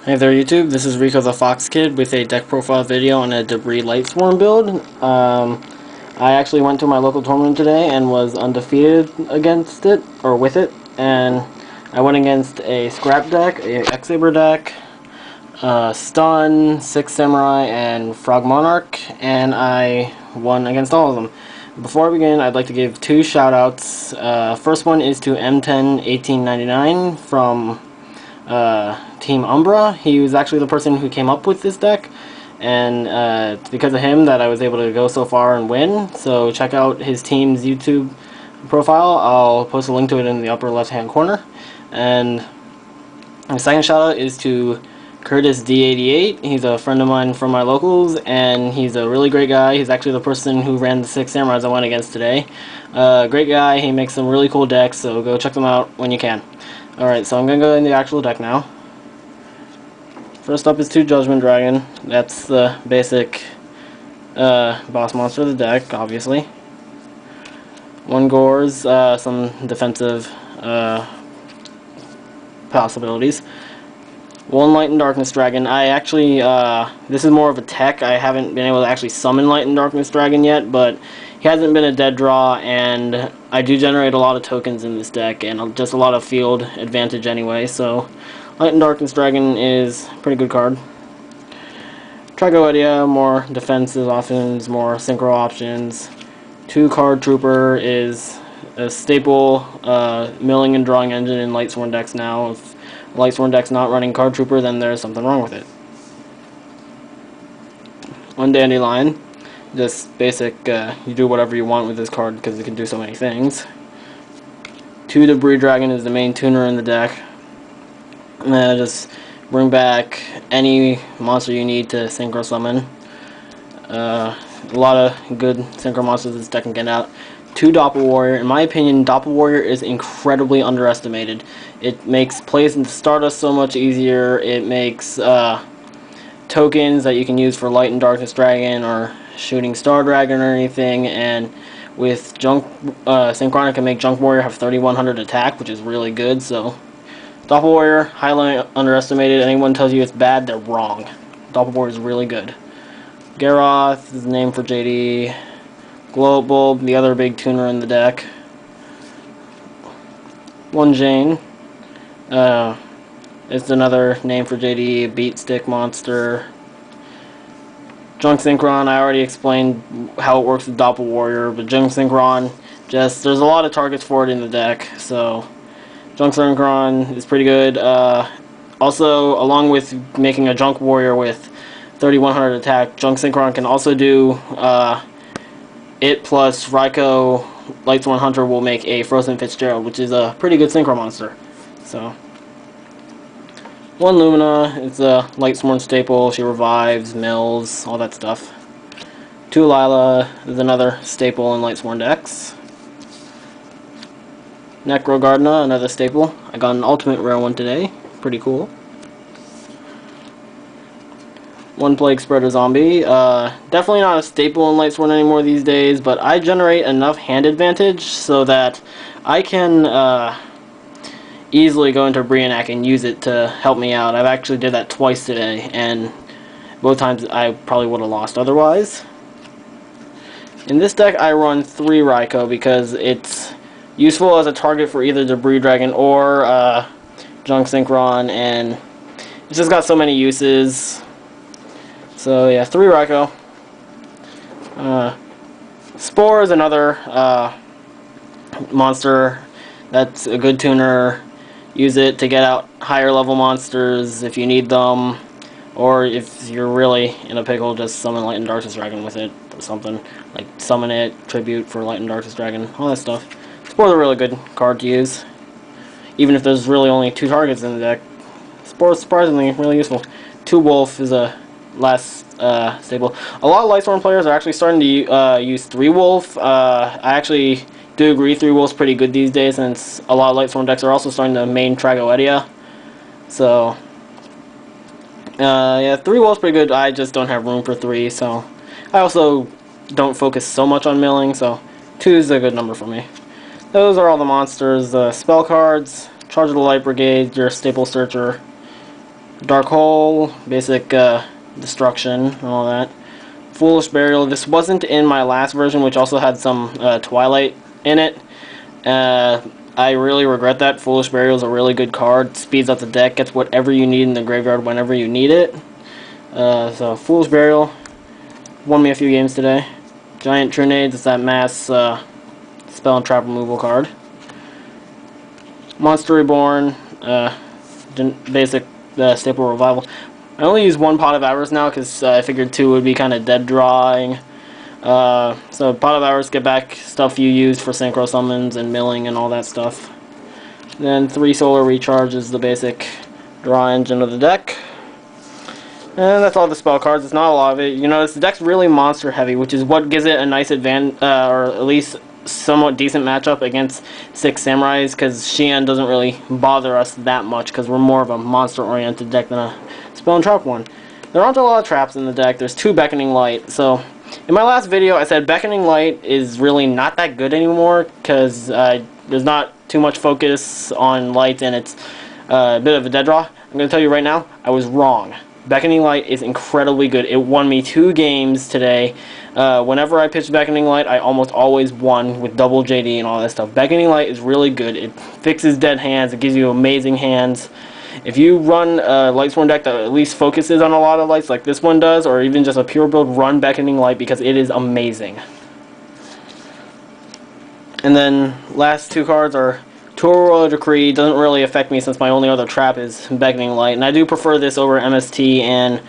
Hey there YouTube, this is Rico the Fox Kid with a deck profile video on a Debris Lightsworn build. I actually went to my local tournament today and was undefeated against it, or with it, and I went against a Scrap deck, a X-Saber deck, Stun, 6 Samurai, and Frog Monarch, and I won against all of them. Before I begin, I'd like to give two shoutouts. First one is to M101899 from Team Umbra. He was actually the person who came up with this deck, and it's because of him that I was able to go so far and win. So check out his team's YouTube profile. I'll post a link to it in the upper left hand corner. And my second shout out is to Curtis D88. He's a friend of mine from my locals, and he's a really great guy. He's actually the person who ran the 6 Samurais I went against today. Great guy. He makes some really cool decks, so go check them out when you can. Alright, so I'm going to go in the actual deck now. First up is 2 Judgment Dragon. That's the basic boss monster of the deck, obviously. 1 Gores, some defensive possibilities. 1 Light and Darkness Dragon. I actually, this is more of a tech. I haven't been able to actually summon Light and Darkness Dragon yet, but he hasn't been a dead draw, and I do generate a lot of tokens in this deck, and just a lot of field advantage anyway, so Light and Darkness Dragon is a pretty good card. Tragoedia, more defensive options, more synchro options. 2 Card Trooper is a staple milling and drawing engine in Lightsworn decks now. If Lightsworn deck's not running Card Trooper, then there's something wrong with it. 1 Dandelion. Just basic, you do whatever you want with this card because it can do so many things. 2 Debris Dragon is the main tuner in the deck. Just bring back any monster you need to synchro summon. A lot of good synchro monsters this deck can get out. 2 Doppel Warrior. In my opinion, Doppel Warrior is incredibly underestimated. It makes plays into Stardust so much easier. It makes tokens that you can use for Light and Darkness Dragon or Shooting Star Dragon or anything, and with Junk Synchronic can make Junk Warrior have 3100 attack, which is really good. So Doppel Warrior, highly underestimated. Anyone tells you it's bad, they're wrong. Doppel Warrior is really good. Garoth is the name for JD. Globe Bulb, the other big tuner in the deck. 1 Jane. It's another name for JD, beat stick monster. Junk Synchron, I already explained how it works with Doppel Warrior, but Junk Synchron, there's a lot of targets for it in the deck, so Junk Synchron is pretty good. Also, along with making a Junk Warrior with 3100 attack, Junk Synchron can also do it plus Raikou Lightsworn Hunter will make a Frozen Fitzgerald, which is a pretty good synchro monster. So 1 Lumina, it's a Lightsworn staple. She revives, mills, all that stuff. 2 Lila is another staple in Lightsworn decks. Necro Gardna, another staple. I got an ultimate rare one today. Pretty cool. 1 Plague Spreader Zombie. Definitely not a staple in Lightsworn anymore these days, but I generate enough hand advantage so that I can easily go into Brionac and use it to help me out. I've actually did that twice today, and both times I probably would have lost otherwise. In this deck I run 3 Raikou because it's useful as a target for either Debris Dragon or Junk Synchron, and it's just got so many uses. So yeah, 3 Raikou. Spore is another monster that's a good tuner. Use it to get out higher level monsters if you need them, or if you're really in a pickle, just summon Light and Darkness Dragon with it or something. Like summon it, tribute for Light and Darkness Dragon, all that stuff. Spore's a really good card to use, even if there's really only 2 targets in the deck. Spore's surprisingly really useful. 2 Wolf is a last staple. A lot of Lightsworn players are actually starting to use 3 Wolf. I actually do agree 3 Wolf's pretty good these days, since a lot of Lightsworn decks are also starting to main Tragoedia. So yeah, 3 Wolf's pretty good. I just don't have room for 3, so I also don't focus so much on milling, so 2 is a good number for me. Those are all the monsters. Spell cards, Charge of the Light Brigade, your staple searcher. Dark Hole, basic destruction, and all that. Foolish Burial. This wasn't in my last version, which also had some Twilight in it. I really regret that. Foolish Burial is a really good card. Speeds up the deck, gets whatever you need in the graveyard whenever you need it. So Foolish Burial won me a few games today. Giant Trinades, it's that mass spell and trap removal card. Monster Reborn, basic staple revival. I only use one Pot of Hours now because I figured two would be kind of dead drawing. So Pot of Hours, get back stuff you used for Synchro Summons and milling and all that stuff. Then 3 Solar Recharge is the basic draw engine of the deck. And that's all the spell cards. It's not a lot of it. You notice the deck's really monster heavy, which is what gives it a nice advantage, or at least somewhat decent matchup against 6 Samurais, because Xian doesn't really bother us that much because we're more of a monster-oriented deck than a spell and trap one. There aren't a lot of traps in the deck. There's 2 Beckoning Light. So in my last video, I said Beckoning Light is really not that good anymore because there's not too much focus on lights and it's a bit of a dead draw. I'm going to tell you right now, I was wrong. Beckoning Light is incredibly good. It won me 2 games today. Whenever I pitched Beckoning Light, I almost always won with double JD and all that stuff. Beckoning Light is really good. It fixes dead hands. It gives you amazing hands. If you run a Lightsworn deck that at least focuses on a lot of lights like this one does, or even just a pure build, run Beckoning Light because it is amazing. And then last 2 cards are Royal Decree. Doesn't really affect me since my only other trap is Beckoning Light, and I do prefer this over MST and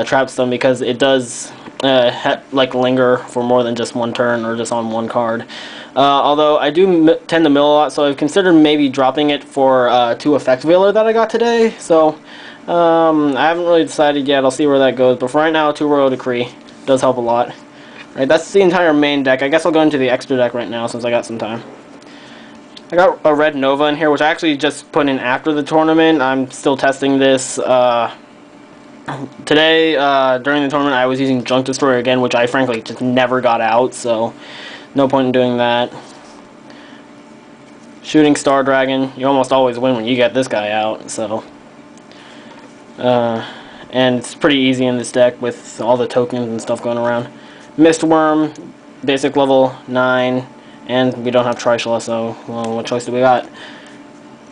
Trap Stun because it does like linger for more than just one turn or just on one card. Although I do tend to mill a lot, so I've considered maybe dropping it for 2 Effect Veiler that I got today. So I haven't really decided yet. I'll see where that goes. But for right now, 2 Royal Decree does help a lot. Right, that's the entire main deck. I guess I'll go into the extra deck right now since I got some time. I got a Red Nova in here, which I actually just put in after the tournament. I'm still testing this. Today, during the tournament, I was using Junk Destroyer again, which I frankly just never got out, so no point in doing that. Shooting Star Dragon, you almost always win when you get this guy out, so. And it's pretty easy in this deck with all the tokens and stuff going around. Mistworm, basic level 9. And we don't have Trishula, so, well, what choice do we got?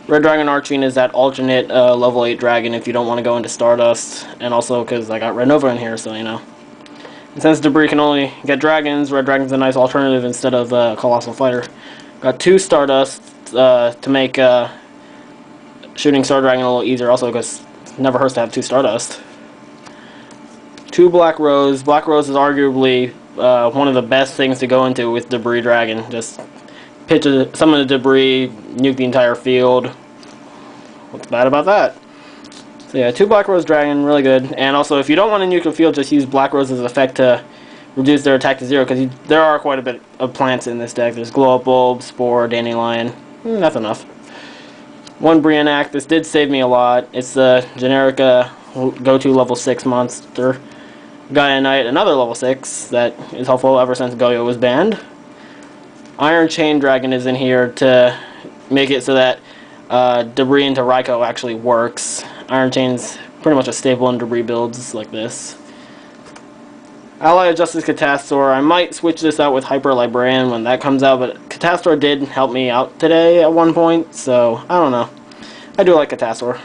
Red Dragon Arching is that alternate level 8 dragon if you don't want to go into Stardust. And also because I got Red Nova in here, so, you know. And since Debris can only get dragons, Red Dragon's a nice alternative instead of Colossal Fighter. Got 2 Stardust to make shooting Star Dragon a little easier, also because it never hurts to have 2 Stardust. 2 Black Rose. Black Rose is arguably one of the best things to go into with Debris Dragon. Just pitch summon the Debris, nuke the entire field. What's bad about that? So yeah, 2 Black Rose Dragon, really good. And also, if you don't want to nuke the field, just use Black Rose's effect to reduce their attack to 0, because there are quite a bit of plants in this deck. There's Glow Up Bulb, Spore, Dandelion. That's enough. 1 Briannac. This did save me a lot. It's the generic go-to level 6 monster. Gaia Knight, another level 6 that is helpful ever since Goyo was banned. Iron Chain Dragon is in here to make it so that Debris into Raikou actually works. Iron Chain's pretty much a staple in Debris builds like this. Ally of Justice Catastor. I might switch this out with Hyper Librarian when that comes out, but Catastor did help me out today at one point, so I don't know. I do like Catastor.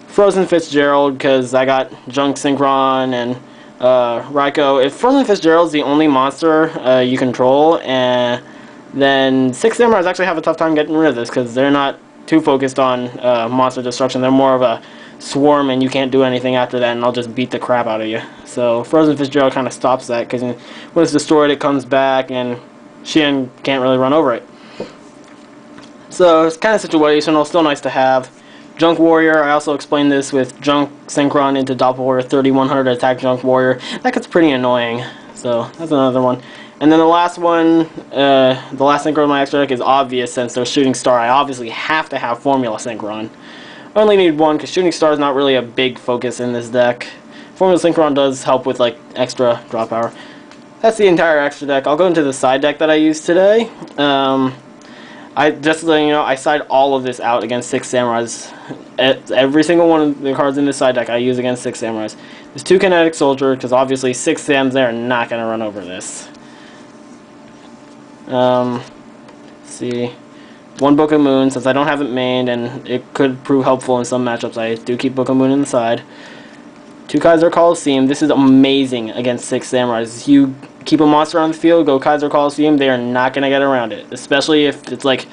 Frozen Fitzgerald, because I got Junk Synchron and Raikou. If Frozen Fitzgerald's the only monster you control, then 6 Samurais actually have a tough time getting rid of this, because they're not too focused on monster destruction. They're more of a swarm, and you can't do anything after that, and I'll just beat the crap out of you. So Frozen Fitzgerald kind of stops that, because when it's destroyed, it comes back, and Xian can't really run over it. So it's kind of situational, still nice to have. Junk Warrior, I also explained this with Junk Synchron into Doppelwarrior 3100 attack Junk Warrior. That gets pretty annoying, so that's another one. And then the last one, the last Synchron in my extra deck is obvious since there's Shooting Star. I obviously have to have Formula Synchron. I only need 1 because Shooting Star is not really a big focus in this deck. Formula Synchron does help with like extra draw power. That's the entire extra deck. I'll go into the side deck that I used today. I just so you know, I side all of this out against 6 samurais. Every single one of the cards in this side deck I use against 6 samurais. There's 2 kinetic soldier because obviously 6 sams there are not gonna run over this. Let's see, 1 Book of Moon since I don't have it mained and it could prove helpful in some matchups. I do keep Book of Moon in the side. 2 Kaiser Coliseum. This is amazing against 6 samurais. You keep a monster on the field, go Kaiser Coliseum, they are not going to get around it. Especially if it's like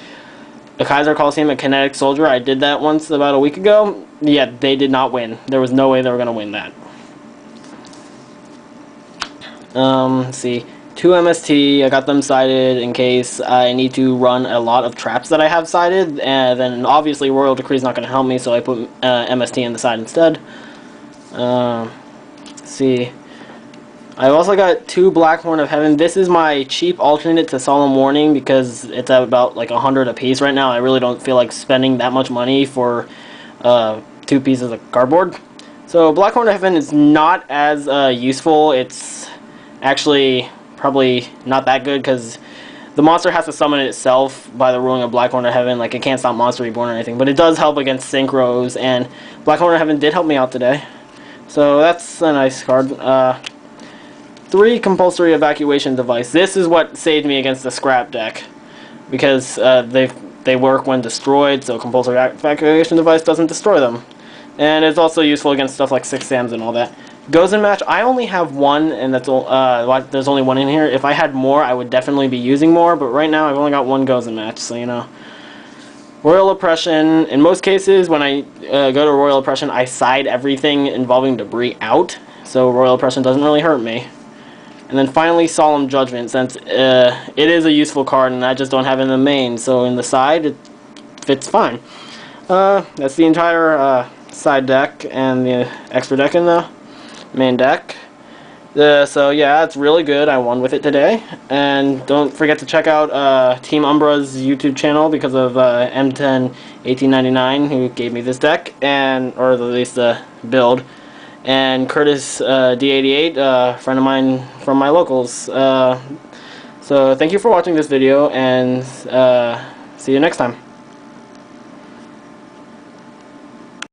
a Kaiser Coliseum, a kinetic soldier. I did that once about a week ago. Yeah, they did not win. There was no way they were going to win that. Let's see. 2 MST, I got them sided in case I need to run a lot of traps that I have sided. And then obviously Royal Decree is not going to help me, so I put MST in the side instead. Let's see. I also got 2 Blackhorn of Heaven. This is my cheap alternate to Solemn Warning because it's at about like 100 a piece right now. I really don't feel like spending that much money for 2 pieces of cardboard. So Blackhorn of Heaven is not as useful. It's actually probably not that good because the monster has to summon it itself by the ruling of Blackhorn of Heaven. Like, it can't stop Monster Reborn or anything. But it does help against Synchros, and Blackhorn of Heaven did help me out today. So that's a nice card. 3 Compulsory Evacuation Device. This is what saved me against the scrap deck because they work when destroyed, so Compulsory Evacuation Device doesn't destroy them. And it's also useful against stuff like 6 Sams and all that. Gozen Match, I only have 1, and that's there's only 1 in here. If I had more, I would definitely be using more, but right now I've only got 1 Gozen Match, so you know. Royal Oppression, in most cases, when I go to Royal Oppression, I side everything involving debris out, so Royal Oppression doesn't really hurt me. And then finally, Solemn Judgment, since it is a useful card and I just don't have it in the main, so in the side, it fits fine. That's the entire side deck and the extra deck in the main deck. So yeah, it's really good. I won with it today. And don't forget to check out Team Umbra's YouTube channel because of M101899 who gave me this deck, or at least the build. And Curtis D88, a friend of mine from my locals. So thank you for watching this video, and see you next time.